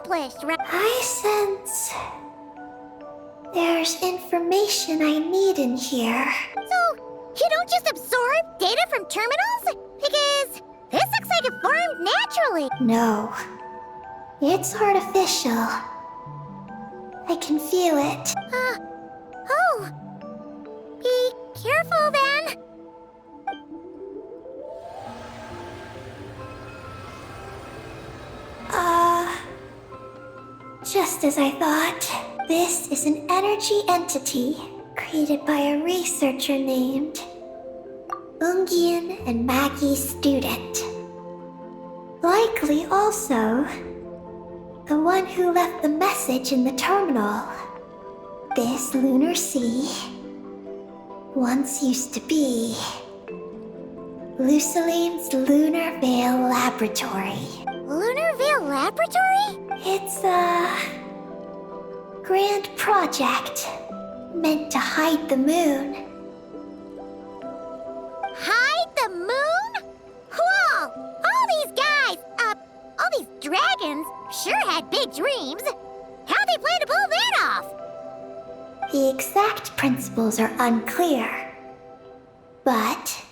accomplished, right? I sense there's information I need in here. So, you don't just absorb data from terminals? Because this looks like it formed naturally. No, it's artificial. I can feel it. Oh. Be careful then. Just as I thought. This is an energy entity created by a researcher named Ungian and Maggie's student. Likely also the one who left the message in the terminal. This lunar sea once used to be Luciline's Lunar Veil Laboratory. Lunar Veil Laboratory? It's a grand project meant to hide the moon. Hide the moon? Whoa! All these guys, all these dragons sure had big dreams. How'd they plan to pull that off? The exact principles are unclear, but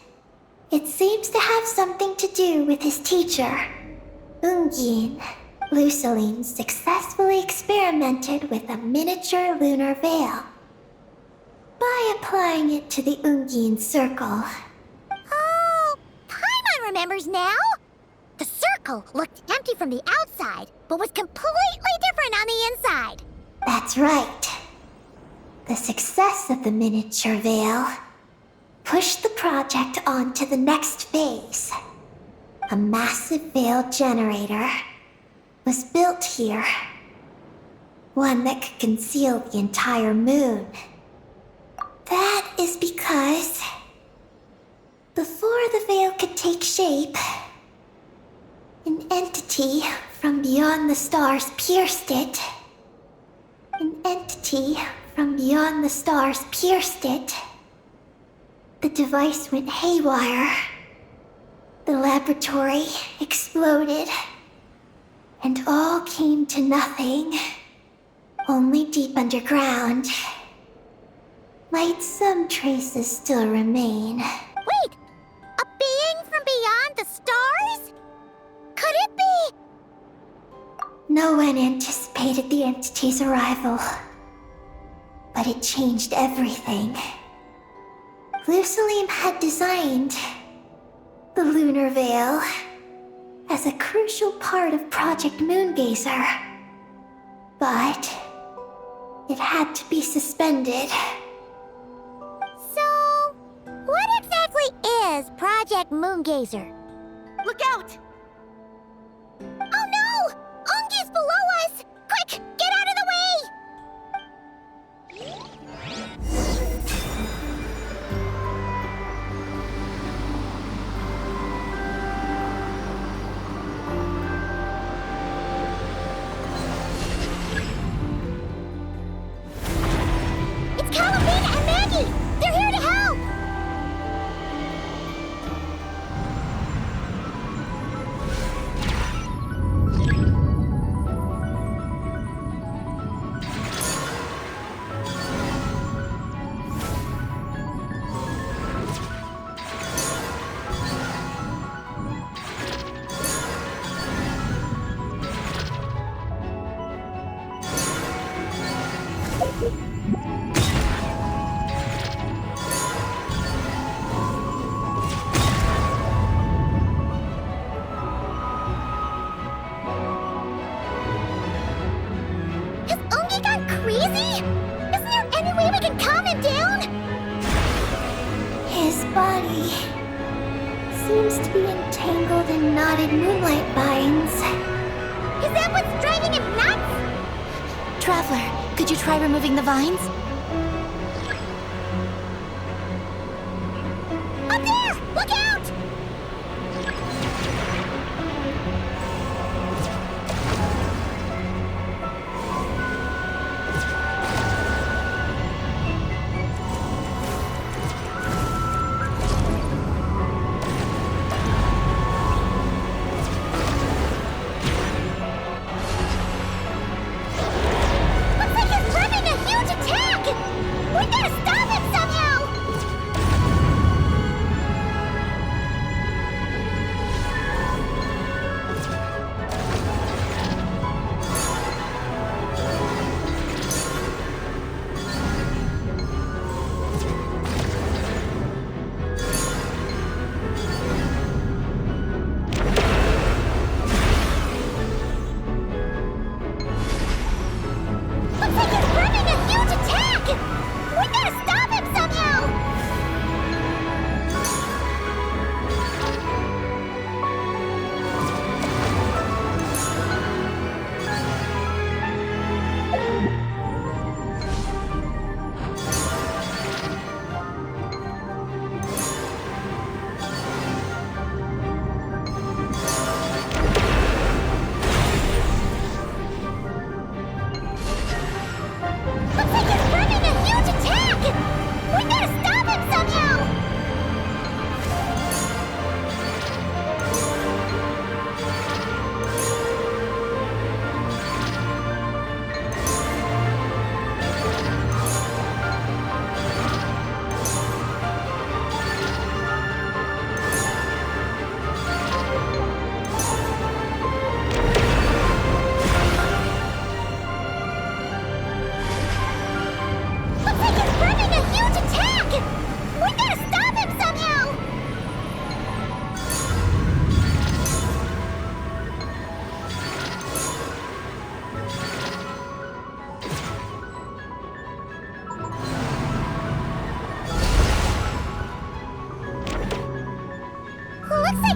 it seems to have something to do with his teacher, Ungin. Luciline successfully experimented with a miniature lunar veil by applying it to the Ungin circle. Oh, Paimon remembers now. The circle looked empty from the outside, but was completely different on the inside. That's right. The success of the miniature veil pushed the project on to the next phase. A massive veil generator was built here. One that could conceal the entire moon. That is because before the veil could take shape, an entity from beyond the stars pierced it. An entity from beyond the stars pierced it. The device went haywire. The laboratory exploded. And all came to nothing. Only deep underground. Might some traces still remain. Wait! A being from beyond the stars? Could it be? No one anticipated the entity's arrival. But it changed everything. Luciline had designed the lunar veil as a crucial part of Project Moongazer. But it had to be suspended. So, what exactly is Project Moongazer? Look out! Oh no! Ungi's below us! Quick, get out of the way! It's Calabina and Maggie! They're here to help! Has Ungi gone crazy? Isn't there any way we can calm him down? His body seems to be entangled in knotted moonlight vines. Is that what's driving him nuts? Traveler, could you try removing the vines? Up there! Look out!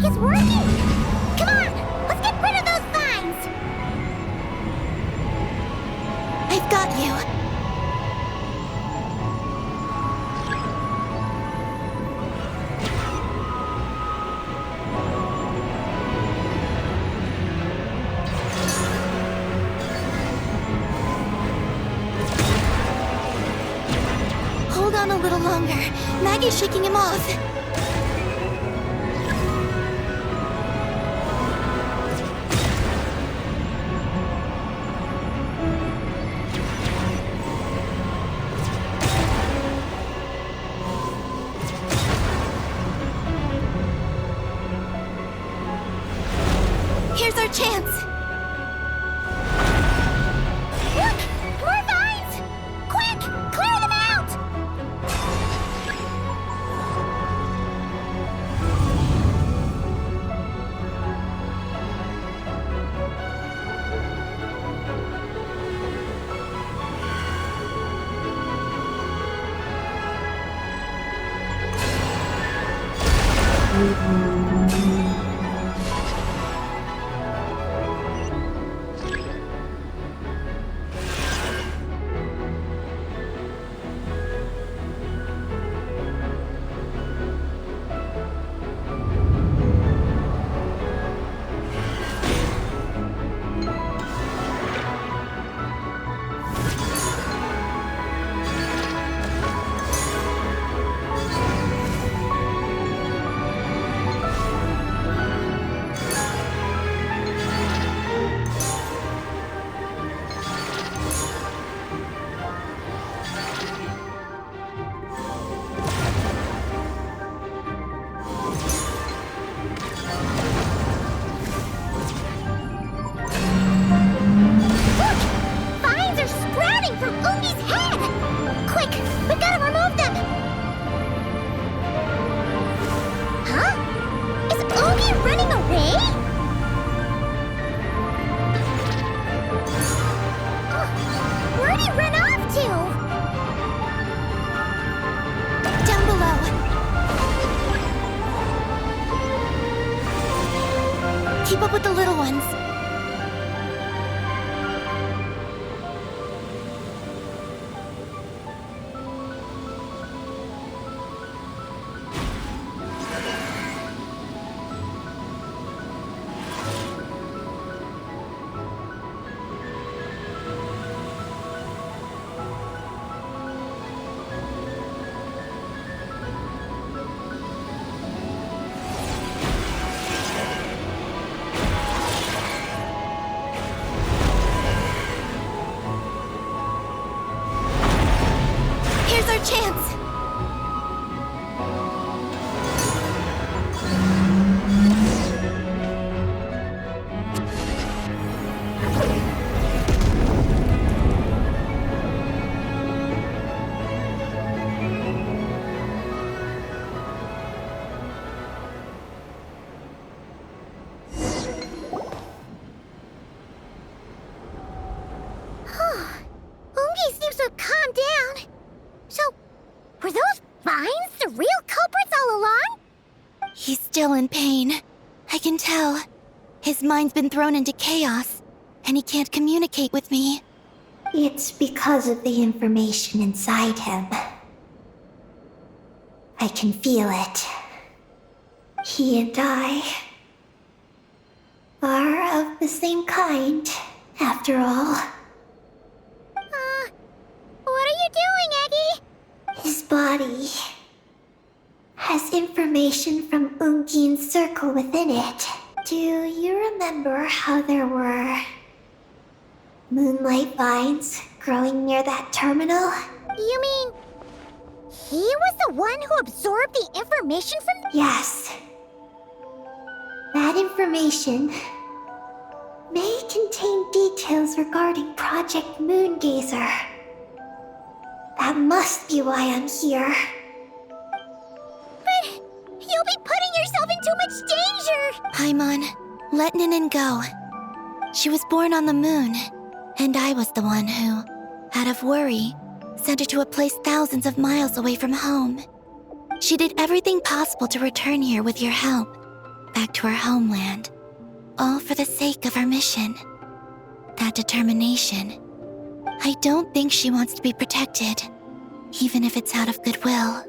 it's working! Come on! Let's get rid of those vines! I've got you. Hold on a little longer. Maggie's shaking him off. Here's our chance. Look! More vines! Quick! Clear them out! Keep up with the little ones. Here's our chance. Ungi seems to have calmed down. So, were those vines the real culprits all along? He's still in pain. I can tell. His mind's been thrown into chaos, and he can't communicate with me. It's because of the information inside him. I can feel it. He and I are of the same kind, after all. What are you doing, Eggy? His body has information from Ungin's circle within it. Do you remember how there were moonlight vines growing near that terminal? You mean he was the one who absorbed the information from the— Yes. That information may contain details regarding Project Moongazer. That must be why I'm here. But you'll be putting yourself in too much danger! Paimon, let Ninin go. She was born on the moon, and I was the one who, out of worry, sent her to a place thousands of miles away from home. She did everything possible to return here with your help, back to her homeland, all for the sake of her mission. That determination. I don't think she wants to be protected, even if it's out of goodwill.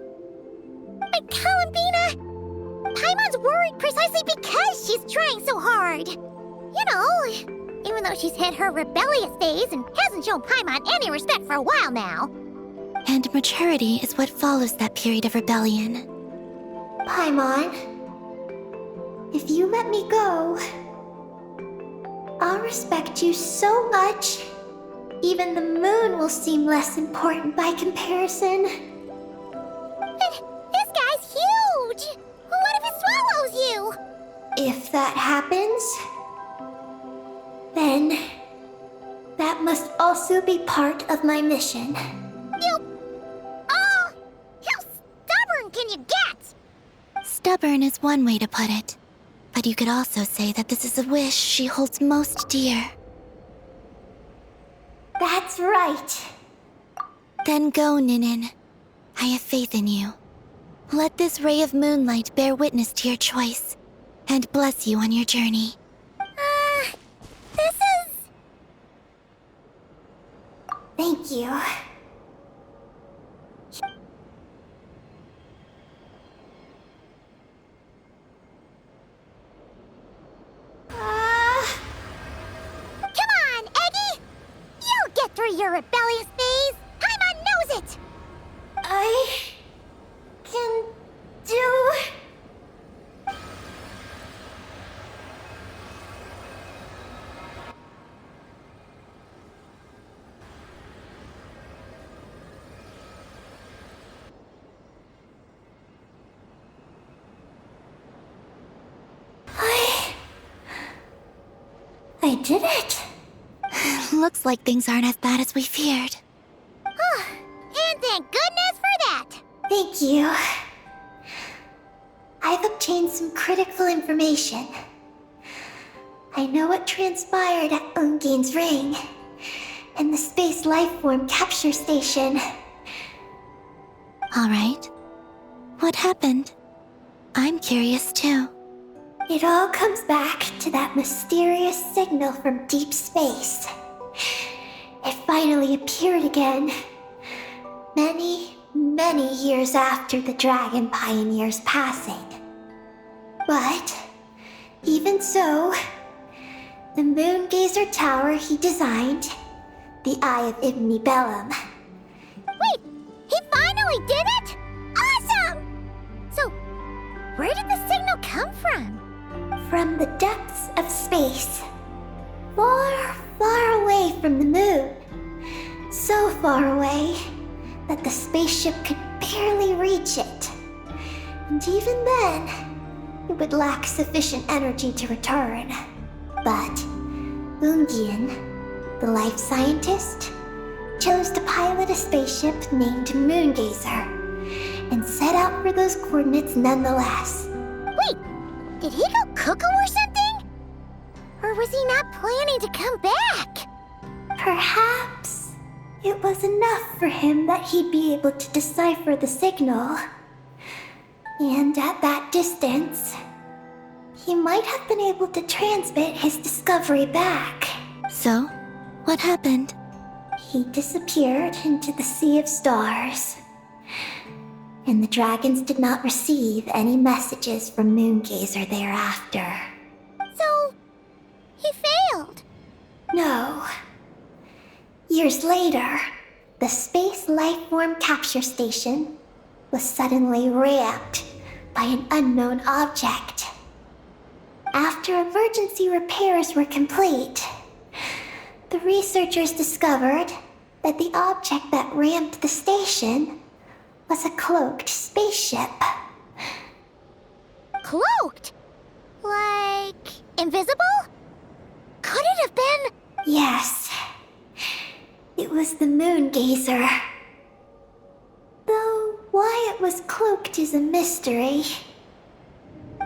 But Columbina, Paimon's worried precisely because she's trying so hard. You know, even though she's hit her rebellious phase and hasn't shown Paimon any respect for a while now. And maturity is what follows that period of rebellion. Paimon, if you let me go, I'll respect you so much, even the moon will seem less important by comparison. This guy's huge! What if it swallows you? If that happens, then that must also be part of my mission. How stubborn can you get? Stubborn is one way to put it, but you could also say that this is a wish she holds most dear. That's right. Then go, Ninin. I have faith in you. Let this ray of moonlight bear witness to your choice, and bless you on your journey. This is... Thank you. Come on, Eggy! You'll get through your rebellious phase! Paimon knows it! I can do... I did it. Looks like things aren't as bad as we feared. And thank goodness for that! Thank you. I've obtained some critical information. I know what transpired at Ungain's ring and the space lifeform capture station. All right. What happened? I'm curious too. It all comes back to that mysterious signal from deep space. It finally appeared again. Many years after the Dragon Pioneer's passing. But, even so, the Moon Gazer Tower he designed, the Eye of Ibni Bellum. Wait! He finally did it?! Awesome! So, where did the signal come from? From the depths of space. Far away from the moon. So far away that the spaceship could barely reach it. And even then, it would lack sufficient energy to return. But Ungian, the life scientist, chose to pilot a spaceship named Moongazer and set out for those coordinates nonetheless. Wait, did he go cuckoo or something? Or was he not planning to come back? Perhaps it was enough for him that he'd be able to decipher the signal. And at that distance, he might have been able to transmit his discovery back. So, what happened? He disappeared into the sea of stars. And the dragons did not receive any messages from Moongazer thereafter. So, he failed. No. Years later, the Space Lifeform Capture Station was suddenly ramped by an unknown object. After emergency repairs were complete, the researchers discovered that the object that ramped the station was a cloaked spaceship. Cloaked? Like, invisible? Could it have been... Yes. It was the Moongazer. Though why it was cloaked is a mystery.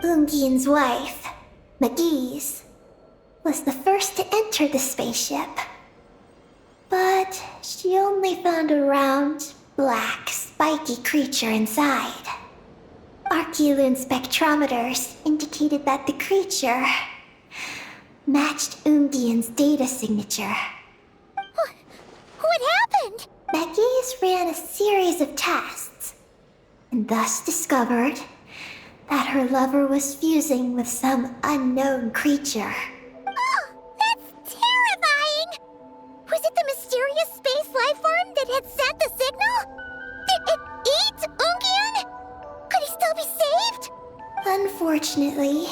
Ungian's wife, Magi's, was the first to enter the spaceship. But she only found a round, black, spiky creature inside. Archeolune spectrometers indicated that the creature matched Ungian's data signature. What happened? Magus ran a series of tests, and thus discovered that her lover was fusing with some unknown creature. Oh, that's terrifying! Was it the mysterious space life form that had sent the signal? Did it eat Ungian? Could he still be saved? Unfortunately,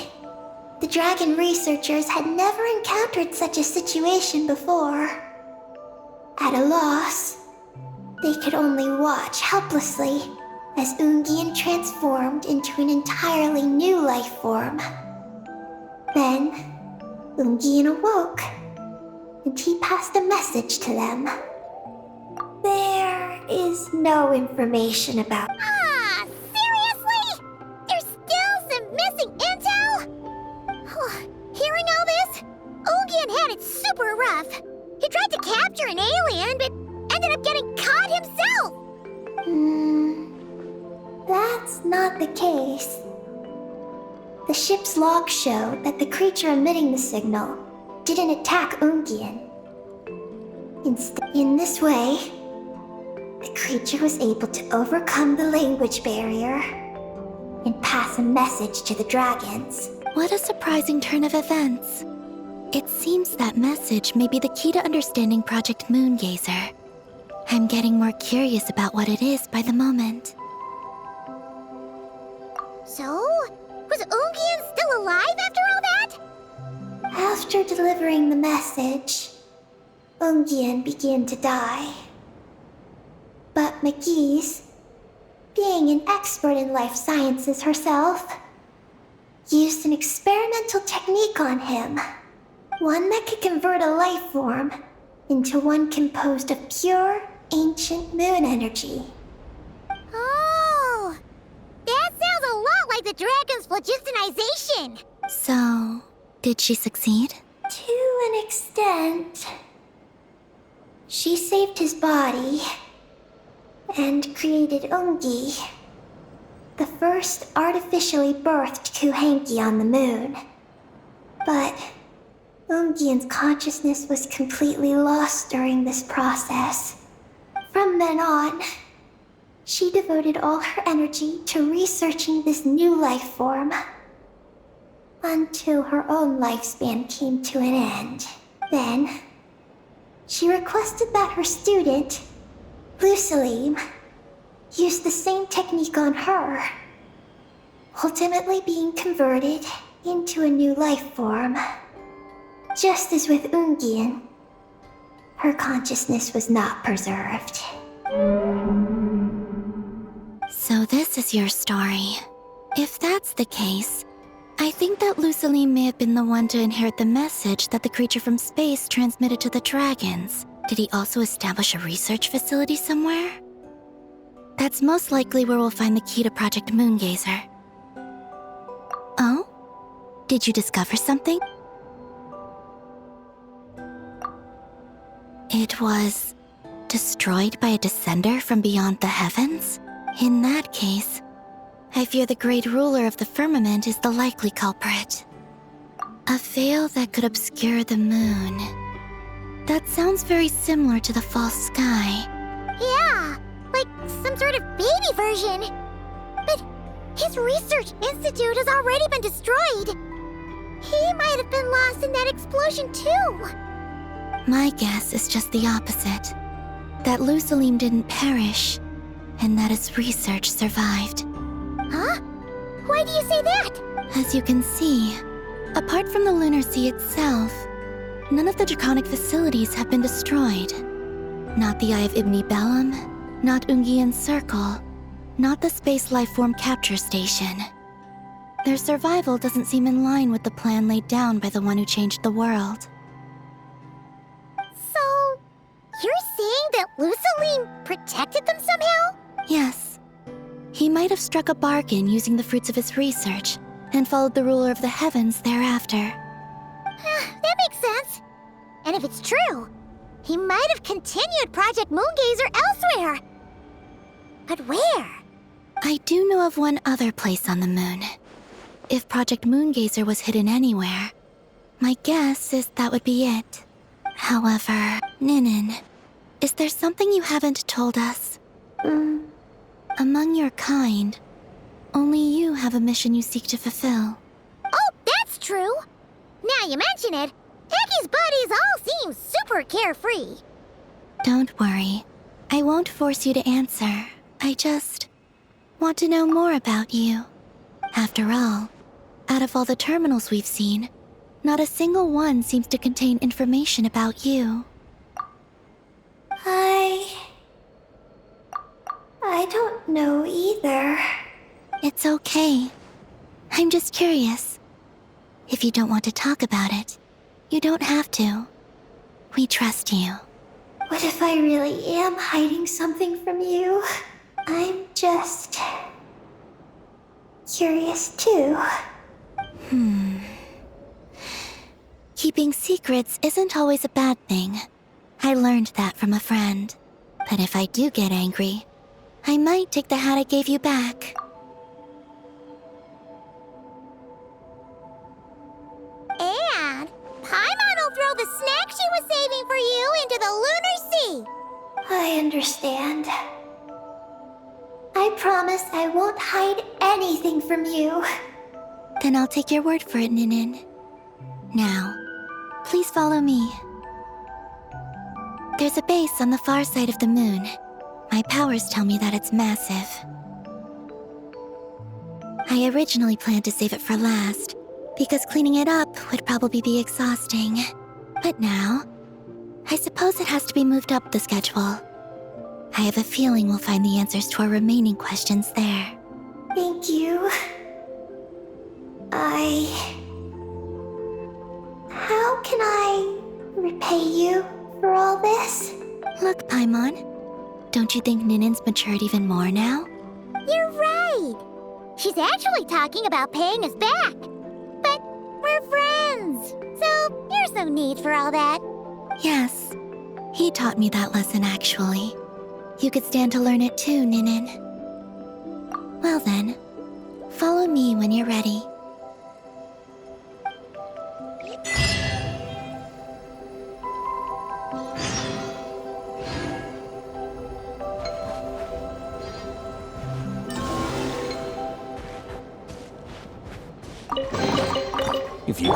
the dragon researchers had never encountered such a situation before. At a loss, they could only watch helplessly as Ungian transformed into an entirely new life form. Then, Ungian awoke, and he passed a message to them. There is no information about... Ah, seriously? There's still some missing intel? Hearing all this, Ungian had it super rough. He tried to capture an alien, but ended up getting caught himself. That's not the case. The ship's logs show that the creature emitting the signal didn't attack Ungian. Instead, in this way, the creature was able to overcome the language barrier and pass a message to the dragons. What a surprising turn of events. It seems that message may be the key to understanding Project Moongazer. I'm getting more curious about what it is by the moment. So, was Ungian still alive after all that? After delivering the message, Ungian began to die. But McGee's, being an expert in life sciences herself, used an experimental technique on him. One that could convert a life form into one composed of pure, ancient moon energy. Oh, that sounds a lot like the dragon's phlogistonization. So, did she succeed? To an extent. She saved his body and created Ungi, the first artificially birthed Kuhanki on the moon. But Ungian's consciousness was completely lost during this process. From then on, she devoted all her energy to researching this new life form, until her own lifespan came to an end. Then, she requested that her student, Lusalim, use the same technique on her, ultimately being converted into a new life form. Just as with Ungian, her consciousness was not preserved. So this is your story. If that's the case, I think that Lusalim may have been the one to inherit the message that the creature from space transmitted to the dragons. Did he also establish a research facility somewhere? That's most likely where we'll find the key to Project Moongazer. Oh? Did you discover something? It was destroyed by a descender from beyond the heavens? In that case, I fear the great ruler of the firmament is the likely culprit. A veil that could obscure the moon. That sounds very similar to the false sky. Yeah, like some sort of baby version. But his research institute has already been destroyed. He might have been lost in that explosion too. My guess is just the opposite. That Lusalim didn't perish, and that his research survived. Huh? Why do you say that? As you can see, apart from the Lunar Sea itself, none of the draconic facilities have been destroyed. Not the Eye of Ibni Bellum, not Ungian's Circle, not the Space Lifeform Capture Station. Their survival doesn't seem in line with the plan laid down by the one who changed the world. So, you're saying that Lusalim protected them somehow? Yes. He might have struck a bargain using the fruits of his research, and followed the ruler of the heavens thereafter. That makes sense. And if it's true, he might have continued Project Moongazer elsewhere. But where? I do know of one other place on the moon. If Project Moongazer was hidden anywhere, my guess is that would be it. However, Ninin, is there something you haven't told us? Among your kind, only you have a mission you seek to fulfill. Oh, that's true. Now you mention it, Hickey's buddies all seem super carefree. Don't worry. I won't force you to answer. I just want to know more about you. After all, out of all the terminals we've seen, not a single one seems to contain information about you. I don't know either. It's okay. I'm just curious. If you don't want to talk about it, you don't have to. We trust you. What if I really am hiding something from you? I'm just curious too. Keeping secrets isn't always a bad thing. I learned that from a friend. But if I do get angry, I might take the hat I gave you back. And Paimon will throw the snack she was saving for you into the lunar sea. I understand. I promise I won't hide anything from you. Then I'll take your word for it, Ninin. Now, please follow me. There's a base on the far side of the moon. My powers tell me that it's massive. I originally planned to save it for last, because cleaning it up would probably be exhausting. But now, I suppose it has to be moved up the schedule. I have a feeling we'll find the answers to our remaining questions there. Thank you. How can I repay you for all this? Look, Paimon, don't you think Ninin's matured even more now? You're right. She's actually talking about paying us back. But we're friends, so there's no need for all that. Yes, he taught me that lesson actually. You could stand to learn it too, Ninin. Well then, follow me when you're ready. If you